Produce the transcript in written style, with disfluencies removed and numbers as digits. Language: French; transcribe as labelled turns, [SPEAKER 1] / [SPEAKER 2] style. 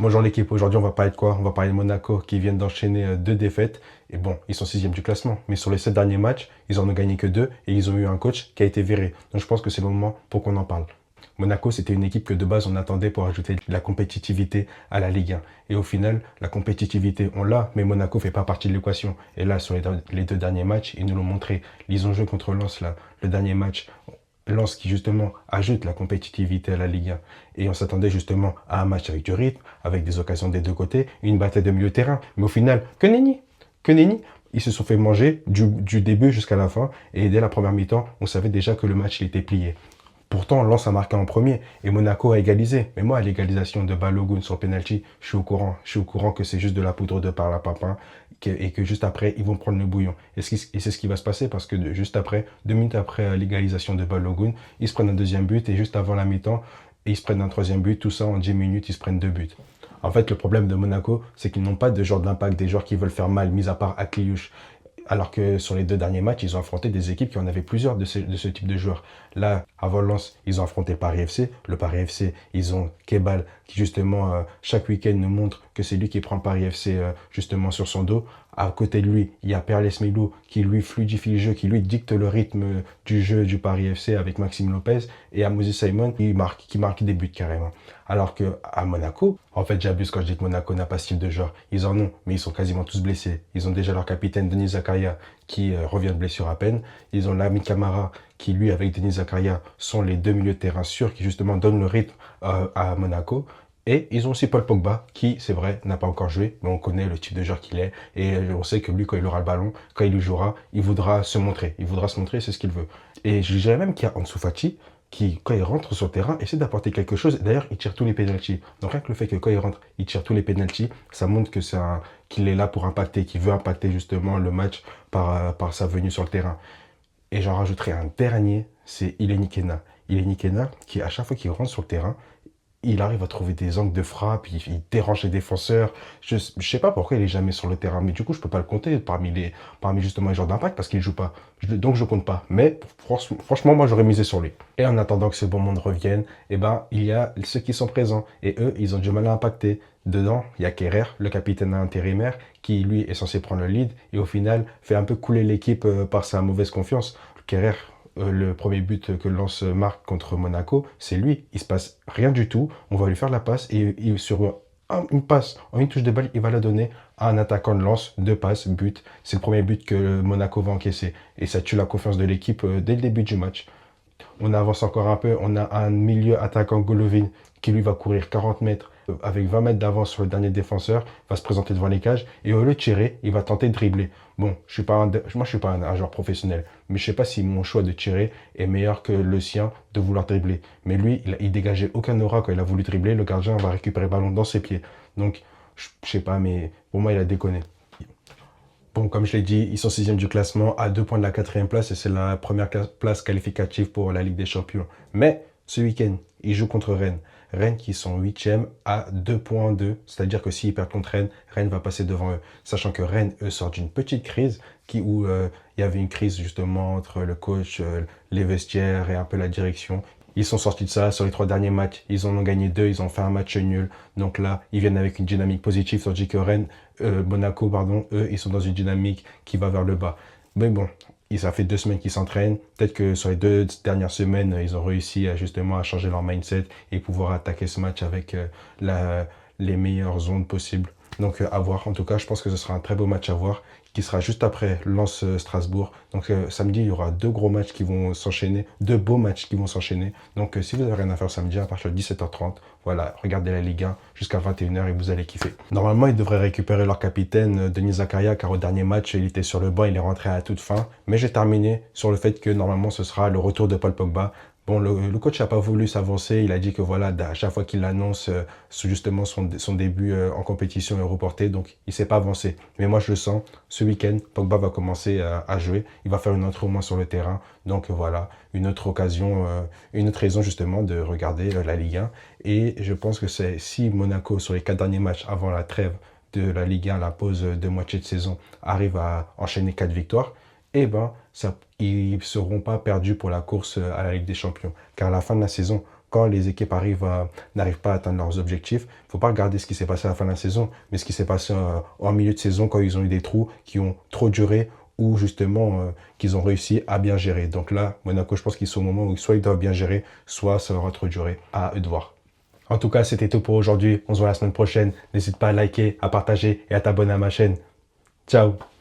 [SPEAKER 1] Bonjour l'équipe, aujourd'hui on va parler de quoi? On va parler de Monaco qui viennent d'enchaîner deux défaites. Et bon, ils sont sixième du classement, mais sur les 7 derniers matchs, ils en ont gagné que deux et ils ont eu un coach qui a été viré. Donc je pense que c'est le moment pour qu'on en parle. Monaco, c'était une équipe que de base on attendait pour ajouter de la compétitivité à la Ligue 1. Et au final, la compétitivité, on l'a, mais Monaco fait pas partie de l'équation. Et là, sur les deux derniers matchs, ils nous l'ont montré. Ils ont joué contre Lens, là, le dernier match. Lens qui justement ajoute la compétitivité à la Ligue 1. Et on s'attendait justement à un match avec du rythme, avec des occasions des deux côtés, une bataille de milieu de terrain. Mais au final, que nenni. Que nenni. Ils se sont fait manger du début jusqu'à la fin. Et dès la première mi-temps, on savait déjà que le match il était plié. Pourtant, Lens a marqué en premier et Monaco a égalisé. Mais moi, à l'égalisation de Balogun sur penalty, je suis au courant. Je suis au courant que c'est juste de la poudre de parlimpinpin et que juste après, ils vont prendre le bouillon. Et c'est ce qui va se passer parce que juste après, 2 minutes après l'égalisation de Balogun, ils se prennent un deuxième but et juste avant la mi-temps, ils se prennent un troisième but. Tout ça, en 10 minutes, ils se prennent deux buts. En fait, le problème de Monaco, c'est qu'ils n'ont pas de joueurs d'impact, des joueurs qui veulent faire mal, mis à part Akliouche. Alors que sur les deux derniers matchs, ils ont affronté des équipes qui en avaient plusieurs de ce type de joueurs. Là, avant Lens, ils ont affronté le Paris FC. Le Paris FC, ils ont Kebal, qui justement, chaque week-end nous montre que c'est lui qui prend le Paris FC justement sur son dos. À côté de lui, il y a Perles Milou qui lui fluidifie le jeu, qui lui dicte le rythme du jeu du Paris FC avec Maxime Lopez. Et à Moses Simon qui marque des buts carrément. Alors qu'à Monaco, en fait j'abuse quand je dis que Monaco n'a pas ce style de joueur. Ils en ont, mais ils sont quasiment tous blessés. Ils ont déjà leur capitaine Denis Zakaria qui revient de blessure à peine. Ils ont l'ami Camara qui lui avec Denis Zakaria sont les deux milieux de terrain sûrs qui justement donnent le rythme à Monaco. Et ils ont aussi Paul Pogba, qui, c'est vrai, n'a pas encore joué, mais on connaît le type de joueur qu'il est. Et on sait que lui, quand il aura le ballon, quand il le jouera, il voudra se montrer. Il voudra se montrer, c'est ce qu'il veut. Et je dirais même qu'il y a Ansu Fati, qui, quand il rentre sur le terrain, essaie d'apporter quelque chose. D'ailleurs, il tire tous les pénaltys. Donc rien que le fait que quand il rentre, il tire tous les pénaltys, ça montre que qu'il est là pour impacter, qu'il veut impacter justement le match par sa venue sur le terrain. Et j'en rajouterai un dernier, c'est Ileni Kena. Ileni Kena, qui à chaque fois qu'il rentre sur le terrain, il arrive à trouver des angles de frappe, il dérange les défenseurs. Je sais pas pourquoi il est jamais sur le terrain, mais du coup, je peux pas le compter parmi justement les joueurs d'impact parce qu'il joue pas. Donc, je compte pas. Mais franchement, moi, j'aurais misé sur lui. Et en attendant que ce bon monde revienne, eh ben, il y a ceux qui sont présents. Et eux, ils ont du mal à impacter. Dedans, il y a Kerrer, le capitaine intérimaire, qui lui est censé prendre le lead et au final fait un peu couler l'équipe par sa mauvaise confiance. Kerrer, le premier but que Lens marque contre Monaco, c'est lui. Il se passe rien du tout. On va lui faire la passe et sur une passe, en une touche de balle, il va la donner à un attaquant de Lens. Deux passes, but. C'est le premier but que Monaco va encaisser. Et ça tue la confiance de l'équipe dès le début du match. On avance encore un peu. On a un milieu attaquant Golovin qui lui va courir 40 mètres avec 20 mètres d'avance sur le dernier défenseur, va se présenter devant les cages et au lieu de tirer, il va tenter de dribbler. Bon, moi je suis pas un joueur professionnel, mais je sais pas si mon choix de tirer est meilleur que le sien de vouloir dribbler. Mais lui, il dégageait aucun aura quand il a voulu dribbler, le gardien va récupérer le ballon dans ses pieds. Donc, je sais pas, mais pour moi, il a déconné. Bon, comme je l'ai dit, ils sont sixième du classement, à 2 points de la quatrième place, et c'est la première place qualificative pour la Ligue des Champions. Mais ce week-end, ils jouent contre Rennes. Rennes qui sont huitième à 2,2, c'est-à-dire que s'ils perdent contre Rennes, Rennes va passer devant eux. Sachant que Rennes, eux, sortent d'une petite crise où il y avait une crise justement entre le coach, les vestiaires et un peu la direction. Ils sont sortis de ça sur les 3 derniers matchs. Ils en ont gagné 2, ils ont fait un match nul. Donc là, ils viennent avec une dynamique positive, tandis que Rennes, Monaco, pardon, eux, ils sont dans une dynamique qui va vers le bas. Mais bon, ça fait 2 semaines qu'ils s'entraînent. Peut-être que sur les 2 dernières semaines, ils ont réussi justement à changer leur mindset et pouvoir attaquer ce match avec les meilleures ondes possibles. Donc à voir. En tout cas, je pense que ce sera un très beau match à voir qui sera juste après Lens-Strasbourg. Donc samedi, il y aura 2 gros matchs qui vont s'enchaîner, 2 beaux matchs qui vont s'enchaîner. Donc si vous n'avez rien à faire samedi, à partir de 17h30, voilà, regardez la Ligue 1 jusqu'à 21h et vous allez kiffer. Normalement, ils devraient récupérer leur capitaine, Denis Zakaria, car au dernier match, il était sur le banc, il est rentré à la toute fin. Mais j'ai terminé sur le fait que normalement, ce sera le retour de Paul Pogba. Bon, le coach n'a pas voulu s'avancer. Il a dit que voilà, à chaque fois qu'il annonce justement son début en compétition est reporté, donc il ne s'est pas avancé. Mais moi, je le sens. Ce week-end, Pogba va commencer à jouer. Il va faire une autre au moins sur le terrain. Donc voilà, une autre occasion, une autre raison justement de regarder la Ligue 1. Et je pense que c'est si Monaco, sur les 4 derniers matchs avant la trêve de la Ligue 1, la pause de moitié de saison, arrive à enchaîner 4 victoires, eh ben, ils ne seront pas perdus pour la course à la Ligue des Champions. Car à la fin de la saison, quand les équipes n'arrivent pas à atteindre leurs objectifs, il ne faut pas regarder ce qui s'est passé à la fin de la saison, mais ce qui s'est passé en milieu de saison quand ils ont eu des trous qui ont trop duré ou justement qu'ils ont réussi à bien gérer. Donc là, Monaco, je pense qu'ils sont au moment où soit ils doivent bien gérer, soit ça leur a trop duré. À eux de voir. En tout cas, c'était tout pour aujourd'hui. On se voit la semaine prochaine. N'hésite pas à liker, à partager et à t'abonner à ma chaîne. Ciao!